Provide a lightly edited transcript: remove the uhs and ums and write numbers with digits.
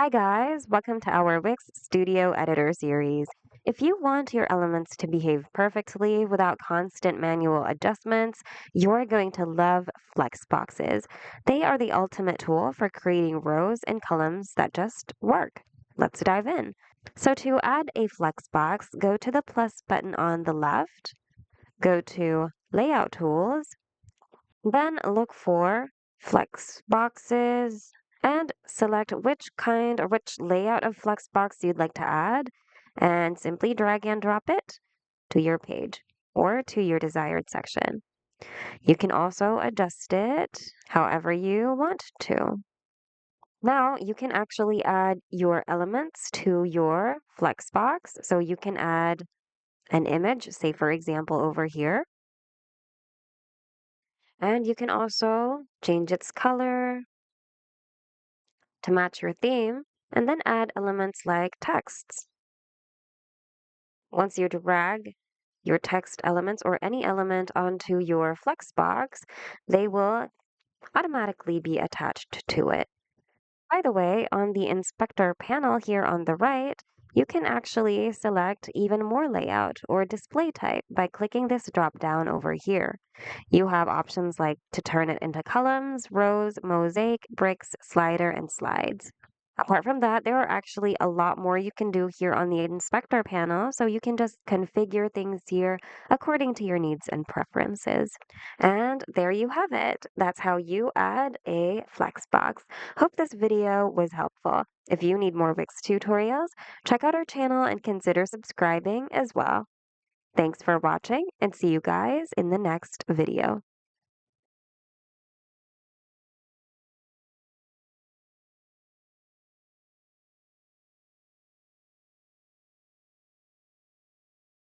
Hi guys, welcome to our Wix Studio Editor series. If you want your elements to behave perfectly without constant manual adjustments, you're going to love Flexboxes. They are the ultimate tool for creating rows and columns that just work. Let's dive in. So to add a Flexbox, go to the plus button on the left, go to Layout Tools, then look for flex boxes and select which kind or which layout of flex box you'd like to add and simply drag and drop it to your page or to your desired section. You can also adjust it however you want to. Now you can actually add your elements to your flex box. So you can add an image, say for example over here, and you can also change its color to match your theme, and then add elements like texts. Once you drag your text elements or any element onto your Flexbox, they will automatically be attached to it. By the way, on the inspector panel here on the right, you can actually select even more layout or display type by clicking this drop down over here. You have options like to turn it into columns, rows, mosaic, bricks, slider, and slides. Apart from that, there are actually a lot more you can do here on the inspector panel, so you can just configure things here according to your needs and preferences. And there you have it. That's how you add a Flexbox. Hope this video was helpful. If you need more Wix tutorials, check out our channel and consider subscribing as well. Thanks for watching and see you guys in the next video.